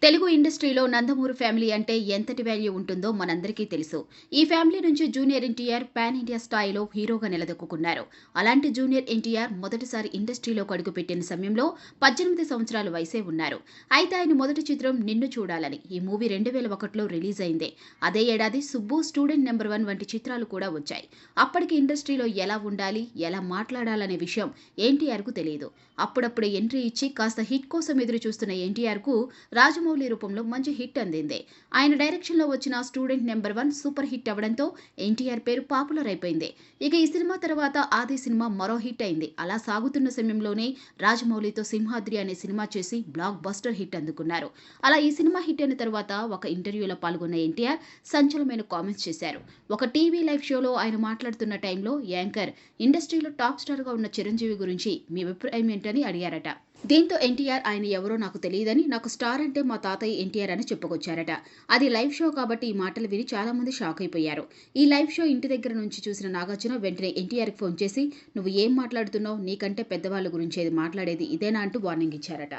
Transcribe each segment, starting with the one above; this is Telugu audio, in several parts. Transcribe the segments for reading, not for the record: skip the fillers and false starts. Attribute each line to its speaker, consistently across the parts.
Speaker 1: తెలుగు ఇండస్ట్రీలో నందమూరి ఫ్యామిలీ అంటే ఎంతటి వాల్యూ ఉంటుందో మనందరికీ తెలుసు. ఈ ఫ్యామిలీ నుంచి జూనియర్ ఎన్టీఆర్ పాన్ ఇండియా స్థాయిలో హీరోగా నిలదొక్కున్నారు. అలాంటి జూనియర్ ఎన్టీఆర్ మొదటిసారి ఇండస్ట్రీలోకి అడుగుపెట్టిన సమయంలో 18 సంవత్సరాల వయసే ఉన్నారు. అయితే ఆయన మొదటి చిత్రం నిన్ను చూడాలని. ఈ మూవీ 2001లో రిలీజ్ అయింది. అదే ఏడాది సుబ్బు, స్టూడెంట్ నెంబర్ 1 వంటి చిత్రాలు కూడా వచ్చాయి. అప్పటికి ఇండస్ట్రీలో ఎలా ఉండాలి, ఎలా మాట్లాడాలనే విషయం ఎన్టీఆర్కు తెలియదు. అప్పుడప్పుడే ఎంట్రీ ఇచ్చి కాస్త హిట్ కోసం ఎదురు చూస్తున్న ఎన్టీఆర్కు రాజమౌళి రూపంలో మంచి హిట్ అందింది. ఆయన డైరెక్షన్లో వచ్చిన స్టూడెంట్ నెంబర్ 1 సూపర్ హిట్ అవడంతో ఎన్టీఆర్ పేరు పాపులర్ అయిపోయింది. ఇక ఈ సినిమా తర్వాత ఆది సినిమా మరో హిట్ అయింది. అలా సాగుతున్న సమయంలోనే రాజమౌళితో సింహాద్రి అనే సినిమా చేసి బ్లాక్ బస్టర్ హిట్ అందుకున్నారు. అలా ఈ సినిమా హిట్ అయిన తర్వాత ఒక ఇంటర్వ్యూలో పాల్గొన్న ఎన్టీఆర్ సంచలనమైన కామెంట్స్ చేశారు. ఒక టీవీ లైవ్ షోలో ఆయన మాట్లాడుతున్న టైంలో యాంకర్ ఇండస్ట్రీలో టాప్ స్టార్గా ఉన్న చిరంజీవి గురించి మీ అభిప్రాయం ఏంటని అడిగారట. దీంతో ఎన్టీఆర్ ఆయన ఎవరో నాకు తెలియదని, నాకు స్టార్ అంటే మా తాతయ్య ఎన్టీఆర్ అని చెప్పుకొచ్చారట. అది లైవ్ షో కాబట్టి ఈ మాటలు విని చాలా మంది షాక్ అయిపోయారు. ఈ లైవ్ షో ఇంటి దగ్గర నుంచి చూసిన నాగార్జున వెంటనే ఎన్టీఆర్కి ఫోన్ చేసి నువ్వు ఏం మాట్లాడుతున్నావు, నీకంటే పెద్దవాళ్ళ గురించి ఏది మాట్లాడేది ఇదేనా అంటూ వార్నింగ్ ఇచ్చారట.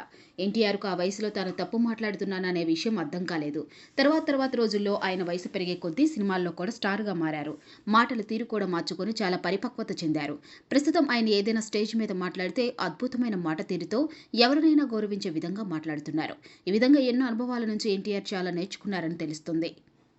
Speaker 1: ఎన్టీఆర్కు ఆ వయసులో తాను తప్పు మాట్లాడుతున్నాననే విషయం అర్థం కాలేదు. తర్వాత రోజుల్లో ఆయన వయసు పెరిగే కొద్దీ సినిమాల్లో కూడా స్టార్గా మారారు. మాటల తీరు కూడా మార్చుకొని చాలా పరిపక్వత చెందారు. ప్రస్తుతం ఆయన ఏదైనా స్టేజ్ మీద మాట్లాడితే అద్భుతమైన మాట తీరుతో ఎవరినైనా గౌరవించే విధంగా మాట్లాడుతున్నారు. ఈ విధంగా ఎన్నో అనుభవాల నుంచి ఎన్టీఆర్ చాలా నేర్చుకున్నారని తెలుస్తుంది.